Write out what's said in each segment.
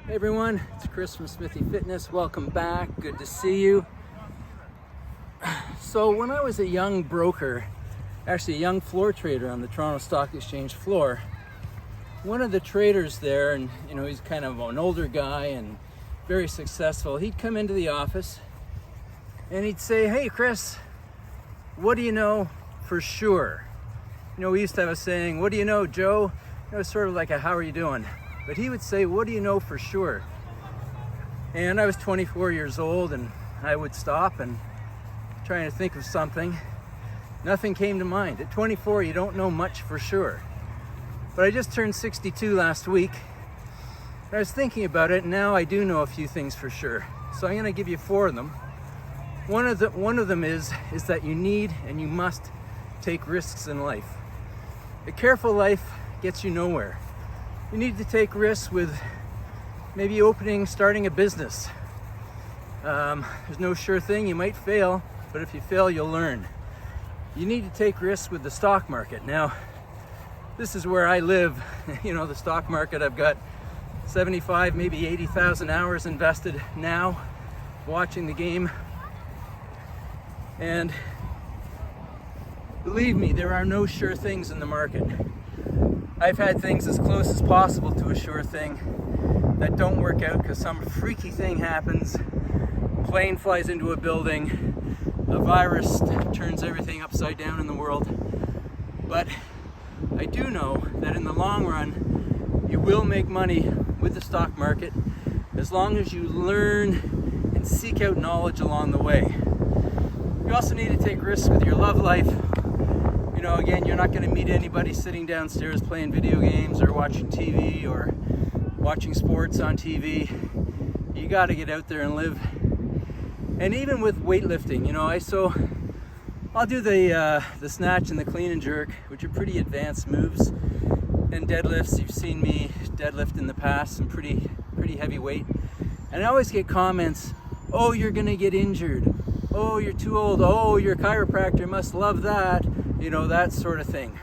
Hey everyone, it's Chris from Smithy Fitness. Welcome back. Good to see you. So when I was a young broker, actually a young floor trader on the Toronto Stock Exchange floor, one of the traders there, and he's kind of an older guy and very successful, he'd come into the office and he'd say, "Hey Chris, what do you know for sure?" We used to have a saying, "What do you know, Joe?" Sort of like a "how are you doing?" But he would say, "What do you know for sure?" And I was 24 years old and I would stop and trying to think of something. Nothing came to mind. At 24, you don't know much for sure. But I just turned 62 last week. I was thinking about it, and now I do know a few things for sure. So I'm going to give you 4 of them. One of them is that you need and you must take risks in life. A careful life gets you nowhere. You need to take risks with maybe starting a business. There's no sure thing. You might fail, but if you fail, you'll learn. You need to take risks with the stock market. Now, this is where I live. The stock market, I've got 75, maybe 80,000 hours invested now watching the game. And believe me, there are no sure things in the market. I've had things as close as possible to a sure thing that don't work out because some freaky thing happens. Plane flies into a building, a virus turns everything upside down in the world. But I do know that in the long run, you will make money with the stock market as long as you learn and seek out knowledge along the way. You also need to take risks with your love life. Again, you're not going to meet anybody sitting downstairs playing video games or watching TV or watching sports on TV. You got to get out there and live. And even with weightlifting, I'll do the snatch and the clean and jerk, which are pretty advanced moves. And deadlifts, you've seen me deadlift in the past, some pretty heavy weight. And I always get comments, "Oh, you're going to get injured. Oh, you're too old. Oh, your chiropractor must love that." That sort of thing.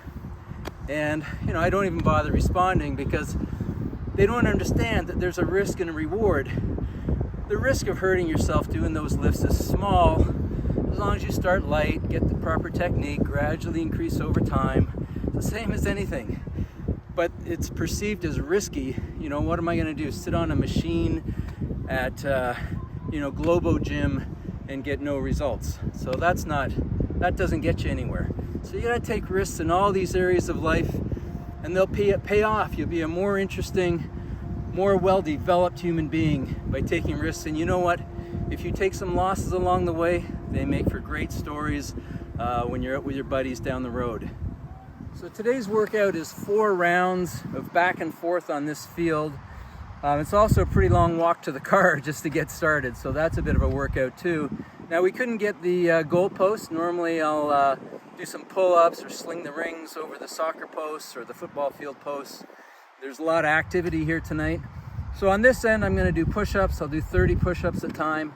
And, I don't even bother responding because they don't understand that there's a risk and a reward. The risk of hurting yourself doing those lifts is small. As long as you start light, get the proper technique, gradually increase over time. It's the same as anything. But it's perceived as risky. What am I going to do? Sit on a machine at, Globo Gym and get no results. So that doesn't get you anywhere. So you gotta take risks in all these areas of life and they'll pay off. You'll be a more interesting, more well-developed human being by taking risks. And you know what? If you take some losses along the way, they make for great stories when you're out with your buddies down the road. So today's workout is 4 rounds of back and forth on this field. It's also a pretty long walk to the car just to get started, so that's a bit of a workout too. Now we couldn't get the goal post. Normally I'll do some pull-ups or sling the rings over the soccer posts or the football field posts. There's a lot of activity here tonight. So on this end I'm going to do push-ups. I'll do 30 push-ups a time.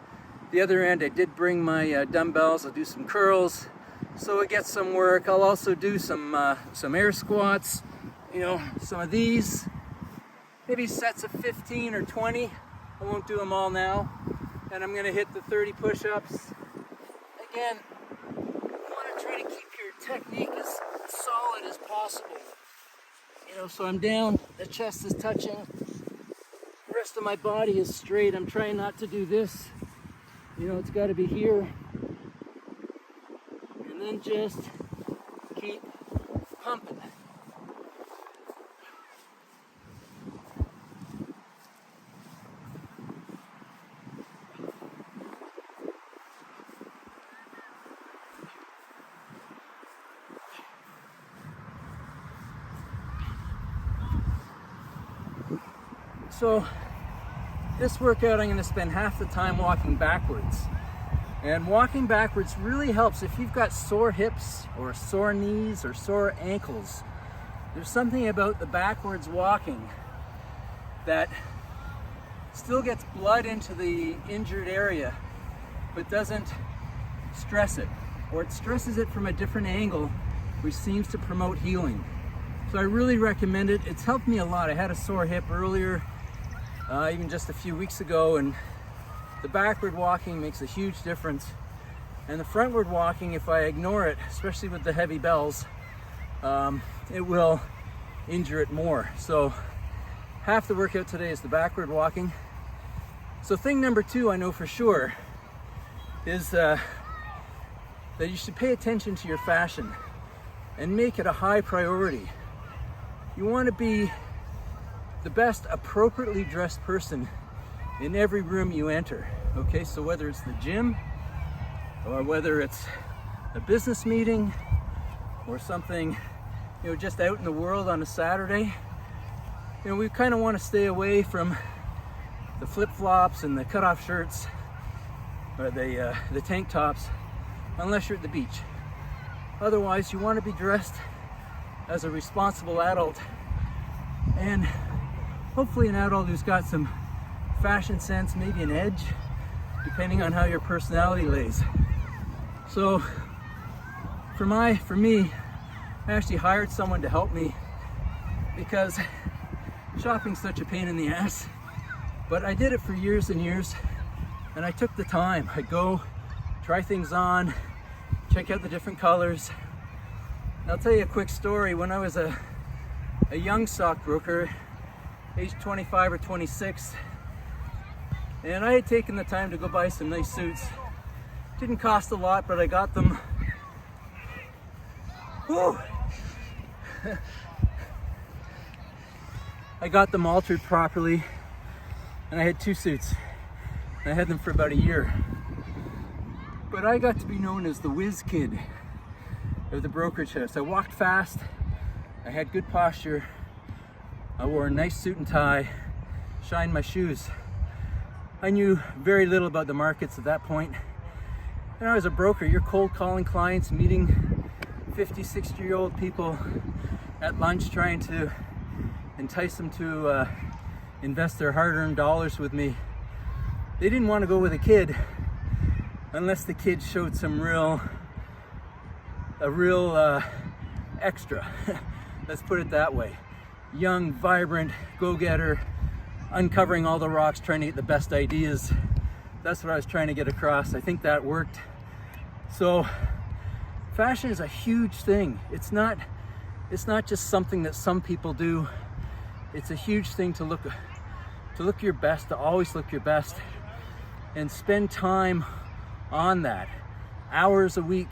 The other end I did bring my dumbbells. I'll do some curls so it gets some work. I'll also do some air squats, some of these. Maybe sets of 15 or 20. I won't do them all now. And I'm gonna hit the 30 push-ups. Again, you wanna try to keep your technique as solid as possible. So I'm down, the chest is touching. The rest of my body is straight. I'm trying not to do this. It's gotta be here. And then just keep pumping. So this workout I'm going to spend half the time walking backwards. And walking backwards really helps if you've got sore hips or sore knees or sore ankles. There's something about the backwards walking that still gets blood into the injured area but doesn't stress it, or it stresses it from a different angle, which seems to promote healing. So I really recommend it. It's helped me a lot. I had a sore hip earlier even just a few weeks ago, and the backward walking makes a huge difference. And the frontward walking, if I ignore it, especially with the heavy bells, it will injure it more. So half the workout today is the backward walking. So thing number 2 I know for sure is that you should pay attention to your fashion and make it a high priority. You want to be the best appropriately dressed person in every room you enter. Okay, so whether it's the gym or whether it's a business meeting or something, just out in the world on a Saturday, we kind of want to stay away from the flip-flops and the cutoff shirts or the tank tops, unless you're at the beach. Otherwise, you want to be dressed as a responsible adult, and hopefully an adult who's got some fashion sense, maybe an edge, depending on how your personality lays. So for me, I actually hired someone to help me because shopping's such a pain in the ass. But I did it for years and years, and I took the time. I'd go try things on, check out the different colors. And I'll tell you a quick story. When I was a young stockbroker, age 25 or 26, and I had taken the time to go buy some nice suits. Didn't cost a lot, but I got them. Whew. I got them altered properly, and I had 2 suits. And I had them for about a year. But I got to be known as the whiz kid of the brokerage house. I walked fast, I had good posture, I wore a nice suit and tie, shined my shoes. I knew very little about the markets at that point. And I was a broker. You're cold calling clients, meeting 50, 60-year-old people at lunch, trying to entice them to invest their hard-earned dollars with me. They didn't want to go with a kid unless the kid showed some real extra. Let's put it that way. Young, vibrant, go-getter, uncovering all the rocks, trying to get the best ideas. That's what I was trying to get across. I think that worked. So fashion is a huge thing. It's not just something that some people do. It's a huge thing to look your best, to always look your best, and spend time on that. Hours a week,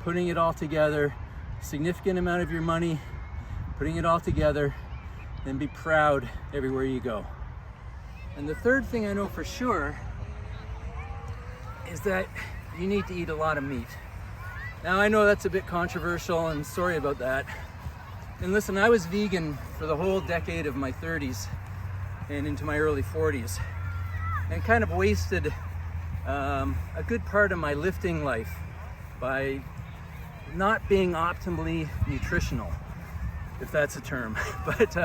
putting it all together, significant amount of your money, putting it all together, and be proud everywhere you go. And the third thing I know for sure is that you need to eat a lot of meat. Now I know that's a bit controversial, and sorry about that. And listen, I was vegan for the whole decade of my 30s and into my early 40s, and kind of wasted a good part of my lifting life by not being optimally nutritional, if that's a term. But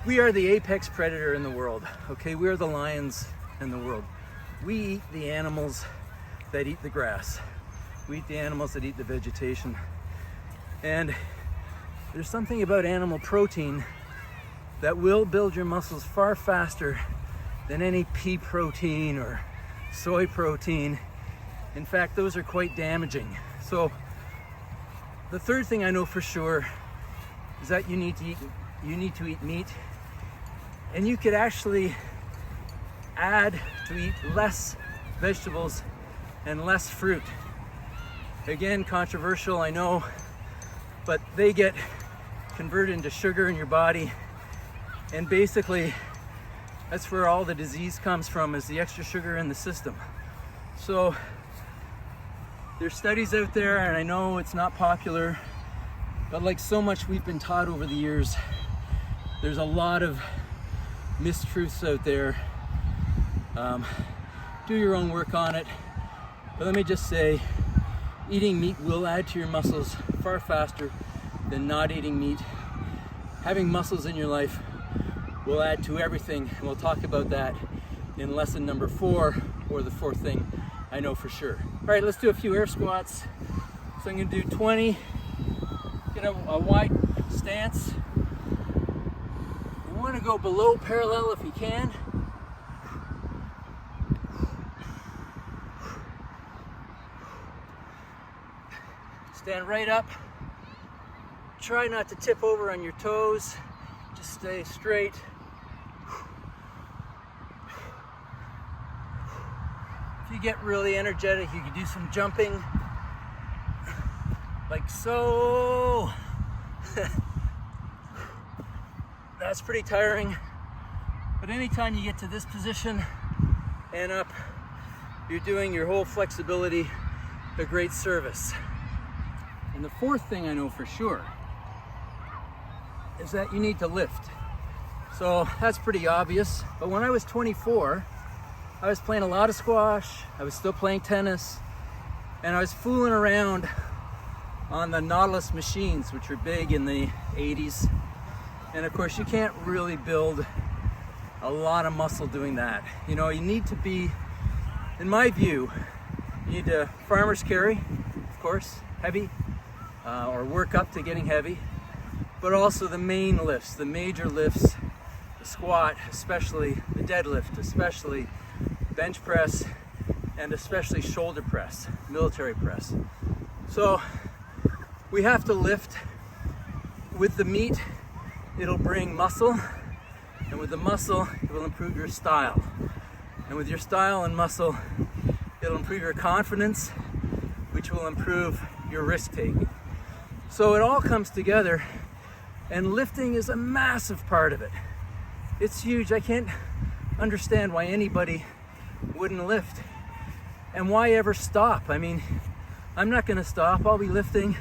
we are the apex predator in the world, okay? We are the lions in the world. We eat the animals that eat the grass. We eat the animals that eat the vegetation. And there's something about animal protein that will build your muscles far faster than any pea protein or soy protein. In fact, those are quite damaging. So the third thing I know for sure is that you need to eat meat, and you could actually add to eat less vegetables and less fruit. Again, controversial, I know, but they get converted into sugar in your body, and basically that's where all the disease comes from, is the extra sugar in the system. So there's studies out there, and I know it's not popular, but like so much we've been taught over the years, there's a lot of mistruths out there. Do your own work on it, but let me just say, eating meat will add to your muscles far faster than not eating meat. Having muscles in your life will add to everything, and we'll talk about that in lesson number 4, or the 4th thing I know for sure. All right, let's do a few air squats. So I'm gonna do 20, get a wide stance. You want to go below parallel if you can. Stand right up. Try not to tip over on your toes. Just stay straight. If you get really energetic, you can do some jumping, like so. That's pretty tiring. But anytime you get to this position and up, you're doing your whole flexibility a great service. And the fourth thing I know for sure is that you need to lift. So that's pretty obvious. But when I was 24, I was playing a lot of squash, I was still playing tennis, and I was fooling around on the Nautilus machines, which were big in the 80s. And of course, you can't really build a lot of muscle doing that. You know, you need to be, in my view, you need to farmer's carry, of course, heavy, or work up to getting heavy, but also the main lifts, the major lifts, the squat, especially the deadlift, especially bench press, and especially shoulder press, military press. So we have to lift. With the meat, it'll bring muscle, and with the muscle, it will improve your style. And with your style and muscle, it'll improve your confidence, which will improve your risk taking. So it all comes together, and lifting is a massive part of it. It's huge. I can't understand why anybody wouldn't lift, and why ever stop. I mean, I'm not going to stop. I'll be lifting,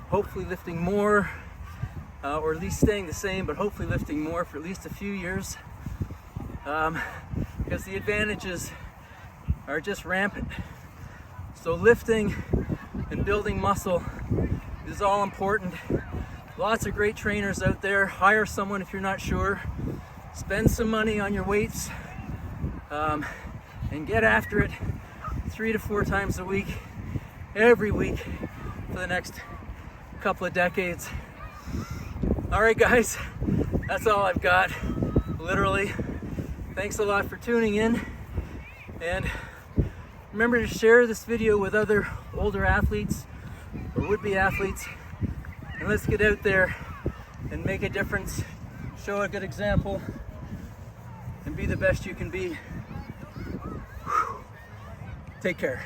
hopefully lifting more, or at least staying the same, but hopefully lifting more for at least a few years, because the advantages are just rampant. So lifting and building muscle is all important. Lots of great trainers out there. Hire someone if you're not sure. Spend some money on your weights, and get after it 3 to 4 times a week, every week for the next couple of decades. All right, guys, that's all I've got, literally. Thanks a lot for tuning in, and remember to share this video with other older athletes or would-be athletes, and let's get out there and make a difference, show a good example, and be the best you can be. Take care.